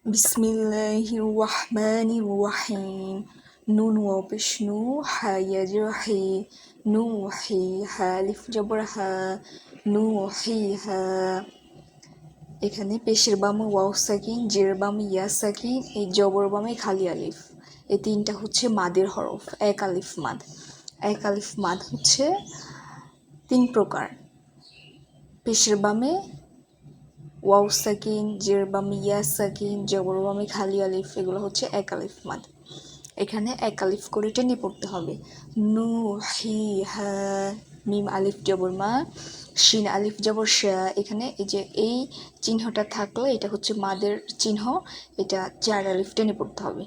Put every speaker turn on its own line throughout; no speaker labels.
বিসমিল্লাহির রহমানির রহিম নুন ওয়াও পেশ নু হা ইয়া জের হি নু হি হা আলিফ জবর হা নু হি হা। এখানে পেশের বামে ওয়াও সাকিন, জের বামে ইয়া সাকিন, এই জবর বামে খালি আলিফ। এই তিনটা হচ্ছে মাদের হরফ, এক আলিফ মাদ। এক আলিফ মাদ হচ্ছে তিন প্রকার। পেশের বামে ওয়াও সাকিন, জের বামে ইয়া সাকিন, জবর বামে খালি আলিফ, এগুলো হচ্ছে এক আলিফ মাদ। এখানে এক আলিফ করে টেনে পড়তে হবে। নু হি হা, মিম আলিফ জবর মা, শিন আলিফ জবর শা। এখানে এই যে এই চিহ্নটা থাকলে এটা হচ্ছে মাদের চিহ্ন, এটা চার আলিফ টেনে পড়তে হবে।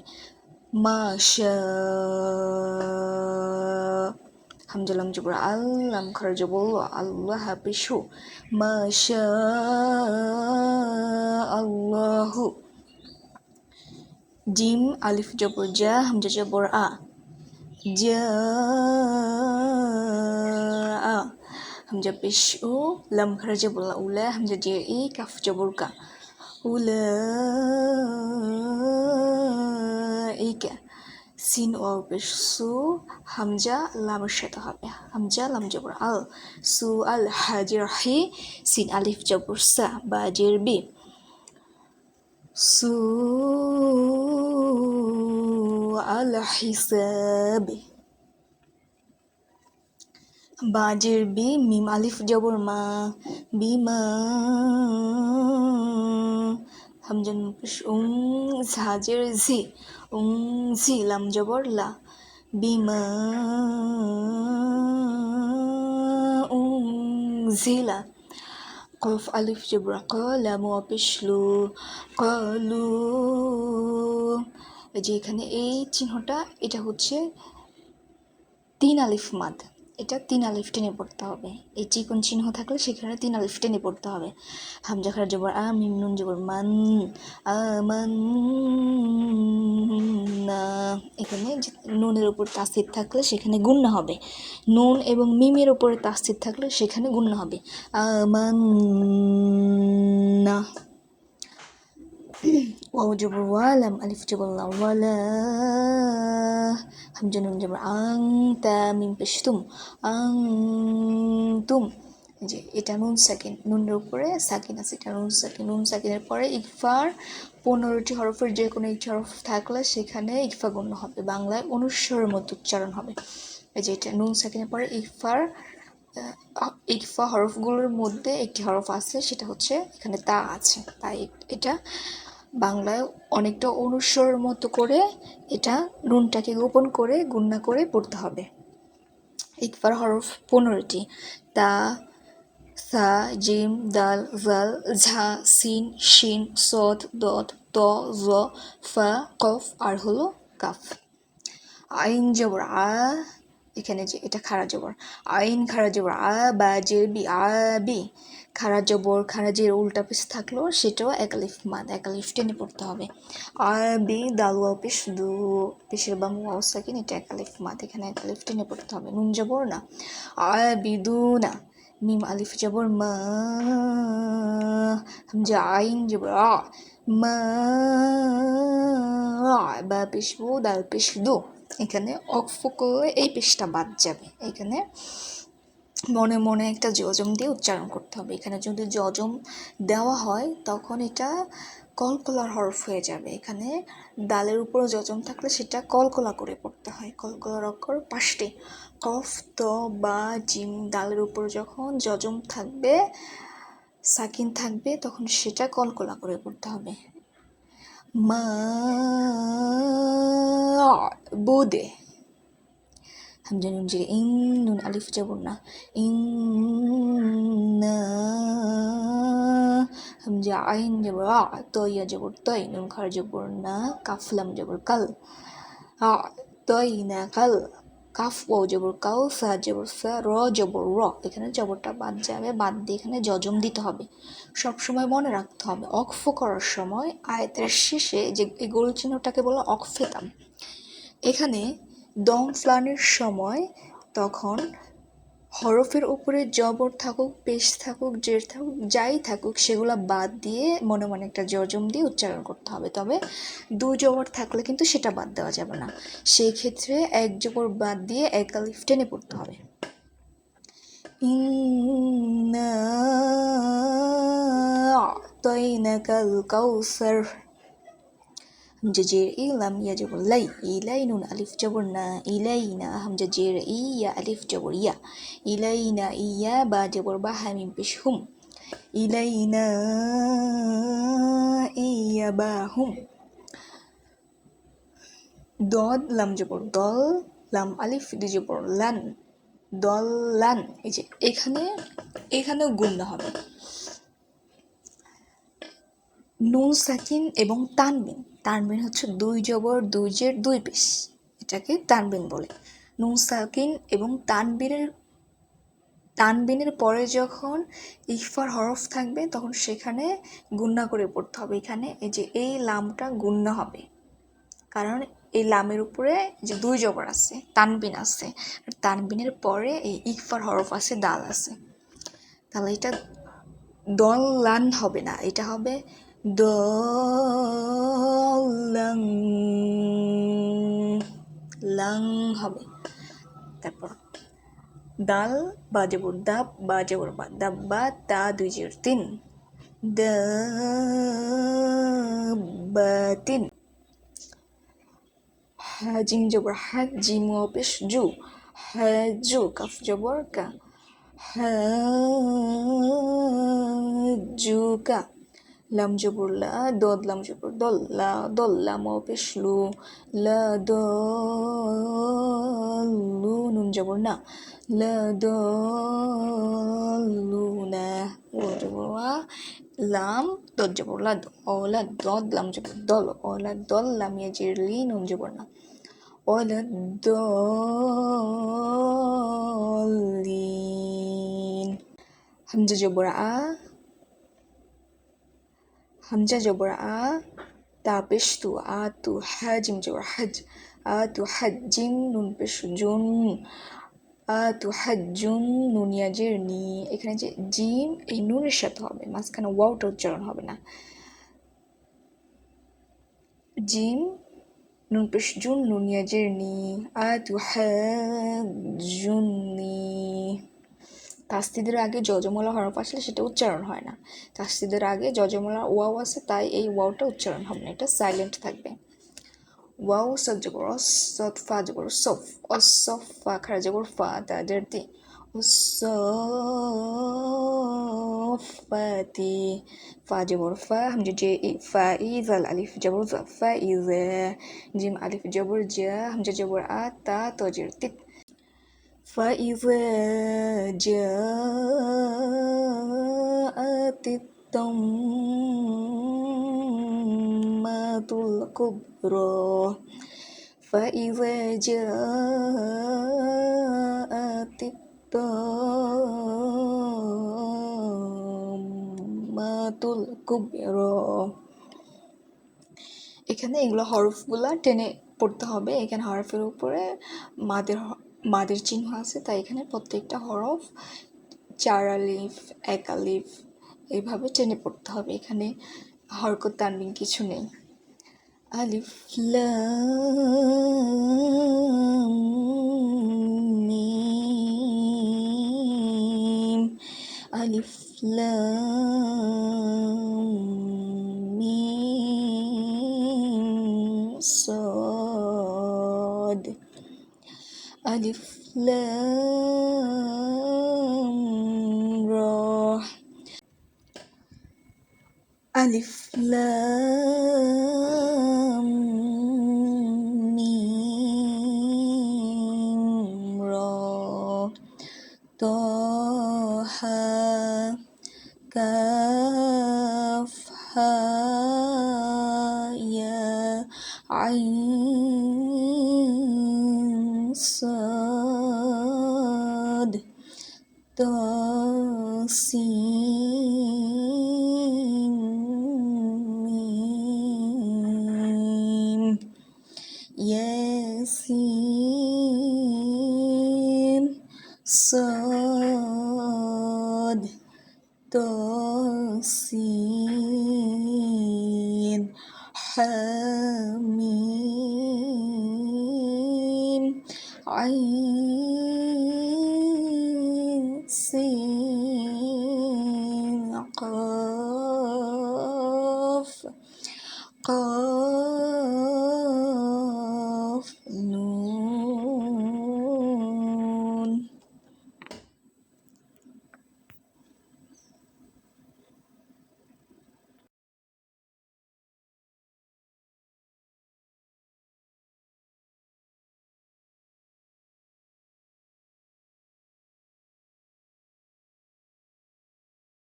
মা শা, হামজা লাম জবর আল, লাম খারা জবর আল্লাহ হাফিজু, মা শা আল্লাহু। জিম আলিফ জবর জা, হামজা জবর আ, জা আ, হামজা পেশ উ, লাম খারা জবর উলা, হামজা জের ই, কাফ জবর কা, উলা ইকা। সিন ও পেশ সু, হামজা লামের সাথে হবে, হামজা লাম জবর আল, সু আল, হাজের হি, সিন আলিফ জবর সা, বা জের বি, সু আল হিসাবে। বাজের বি, মিম আলিফ জবর মা, বিমা, হামজা নুন পেশ উং, ঝাজের ঝি, উং ঝি, লাম জবর লা, বিমা উং ঝিলা। কফ আলিফ জবর ক, লাম ওয়া পেশ লু, কলু। এই যে এখানে এই চিহ্নটা, এটা হচ্ছে তিন আলিফ মাদ, এটা তিন আলিফ টেনে পড়তে হবে। এই চিকন চিহ্ন থাকলে সেখানে তিন আলিফ টেনে পড়তে হবে। হামজা খারা জবর আ, মিম নুন জবর মান, আমান না। এখানে নুনের উপর তাসদিদ থাকলে সেখানে গুণনা হবে, নুন এবং মিমের উপরে তাসদিদ থাকলে সেখানে গুণনা হবে, আমান না। ওয়াও জবর ওয়া, লাম আলিফ জবর লা, ওয়ালা, হামজা নুন জবর আং, তা মিম পেশ তুম, আং তুম। যে এটা নুন সাকিন, নুনের উপরে সাকিন আছে, এটা নুন সাকিন। নুন সাকিনের পরে ইকফার 15টি হরফের যে কোনো একটি হরফ থাকলে সেখানে ইকফা গণ্য হবে, বাংলায় অনুস্বরের মতো উচ্চারণ হবে। এই যে এটা নুন সাকিনের পরে ইকফা হরফগুলোর মধ্যে একটি হরফ আছে, সেটা হচ্ছে এখানে তা আছে, তাই এটা বাংলায় অনেকটা অনুস্বরের মতো করে এটা নুনটাকে গোপন করে গুণনা করে পড়তে হবে। ইকফার হরফ 15টি, তা, সা, জিম, দাল, জাল, ঝা, সিন, শিন, সদ, দদ, ত, জ, ফা, কফ আর হলো কাফ। আইন জবর আ, এখানে যে এটা খারা জবর, আইন খারা জবর আ, বা জের বি, আ বি। খারা জবর খারা জের উল্টা পেশ থাকলো সেটাও এক আলিফ মাদ, এক আলিফ টেনে পড়তে হবে। আ বি, দাল ওয়াও পেশ দু, পেশের বাম ওয়াও সাকিন, এটা এক আলিফ মাদ, এখানে এক আলিফ টেনে পড়তে হবে। নুন জবর না, আ বি দু না, মিম আলিফ জবর মা, হামজা আইন জবর আ, মা, বা পেশ বু, দাল পেশ দু। এখানে অক্ফ করলে এই পেশটা বাদ যাবে, এখানে মনে মনে একটা জজম দিয়ে উচ্চারণ করতে হবে। এখানে যদি জজম দেওয়া হয় তখন এটা কলকলার হরফ হয়ে যাবে। এখানে দালের উপর জজম থাকলে সেটা কলকলা করে পড়তে হয়। কলকলার অক্ষর 5টি, কফ, ত, বা, জিম। দালের উপর যখন জজম থাকবে, সাকিন থাকবে, তখন সেটা কলকলা করে পড়তে হবে। মা বুদে, হামজা নুন জিরে ইন, নুন আলিফ জবর না, ইন না, হামজা আইন জবর আ, তয়া জবর তয়, নুন খারা জবর না, কাফ লাম জবর কাল, আ তয় না কাল। কাফ ওয়াও জবর কাউ, সা জবর সা, র জবর র। এখানে জবরটা বাদ যাবে, বাদ দিয়ে এখানে জজম দিতে হবে। সবসময় মনে রাখতে হবে অক্ফ করার সময় আয়াতের শেষে যে এই গোল চিহ্নটাকে বলা অক্ফেতাম। এখানে দম ফ্লানের সময় তখন হরফের উপরে জবর থাকুক, পেশ থাকুক, জের থাকুক, যাই থাকুক সেগুলা বাদ দিয়ে মনে মনে একটা জজম দিয়ে উচ্চারণ করতে হবে। তবে দু জবর থাকলে কিন্তু সেটা বাদ দেওয়া যাবে না, সেই ক্ষেত্রে এক জবর বাদ দিয়ে এক আলিফ টেনে পড়তে হবে। ইন্না আ'তাইনাকাল কাউসার, হামজা জের ই, লাম ইয়া জবর লাই, ইলাই নুন আলিফ জবর না, ইলাইনা, হামজা জের ই, ইয়া আলিফ জবর ইয়া, ইলাইনা ইয়া, বা জবর বা, হামিম পেশ হুম, ইলাইনা ইয়া বা হুম। দদ লাম জবর দল, লাম আলিফ দুই জবর লান, দল লান। এই যে এখানেও গুণনা হবে। নুন সাকিন এবং তানবিন, তানবিন হচ্ছে দুই জবর দুই জের দুই পেশ, এটাকে তানবিন বলে। নুন সাকিন এবং তানবিনের পরে যখন ইকফার হরফ থাকবে তখন সেখানে গুণনা করে পড়তে হবে। এখানে এই যে এই লামটা গুণনা হবে, কারণ এই লামের উপরে যে দুই জবর আছে, তানবিন আছে, আর তানবিনের পরে এই ইকফার হরফ আছে, দাল আছে, তাহলে এটা দল লান হবে না, এটা হবে দলাং, লাং হবে। তারপর দাল বা জবর দাব, বা জবর বা, দাব্বা, তা দুই জের তিন, দাব্বাতিন। জিম জবর হাজ, জিম ওয়াও পেশ জু, হাজু, কাফ জবর কা, হাজুকা, লাম জবর লা, দদ লাম জবর দল, লা দল, লাম ওয়াও পেশ লু, লা দলু, নুন জবর না, লা দলুনা, ওয়া জবর ওয়া, লাম দদ জবর লাদ, ওলা দদ লাম জবর দল, ওলা দল, লাম ইয়া জের লি, নুন জবর না, ওলা দলিন। হামজা জবর আ, হামজা জবর আ, তা পেশ তু, আ তু, হাজিম জবর হাজ, আ তু হাজিম, নুন পেশ জুন, আ তু হাজুন, নুন ইয়া জের নি। এখানে যে জিম এই নুনের সাথে হবে, মাঝখানে ওয়াওটা উচ্চারণ হবে না। জিম নুন পেশ জুন, নুন ইয়া জের নি, আ তু হাজুননি। তাসদিদের আগে যজমলা হরফ আসলে সেটা উচ্চারণ হয় না, তাসদিদের আগে যজমলা ওয়াও আছে, তাই এই ওয়াওটা উচ্চারণ হবে না, এটা সাইলেন্ট থাকবে। ওয়াও সদ জবর অস, সদ ফা জবর সফ, অসফ, ফা খারা জবর ফা, তা জের তি, অসফাতি, ফা জবর ফা, হামজা জে ই, ফা ই, জাল আলিফ জবর জা, ফা ই জা, জিম আলিফ জবর জা, হামজা জবর আ, তা ত জের তিত। فإذا جاءت الطامة الكبرى، فإذا جاءت الطامة الكبرى। এখানে এগুলো হরফগুলা টেনে পড়তে হবে। এখানে হরফের উপরে মাদের চিহ্ন আছে, তাই এখানে প্রত্যেকটা হরফ 4 আলিফ 1 আলিফ এইভাবে টেনে পড়তে হবে। এখানে হরকত তানবিন কিছু নেই। আলিফ লাম মিম, আলিফ লাম মিম صاد، ألف لام را، ألف لام ميم را، طه كاف ها يا عين صاد طاسين ميم ياسين صاد طاسين حميم عين سين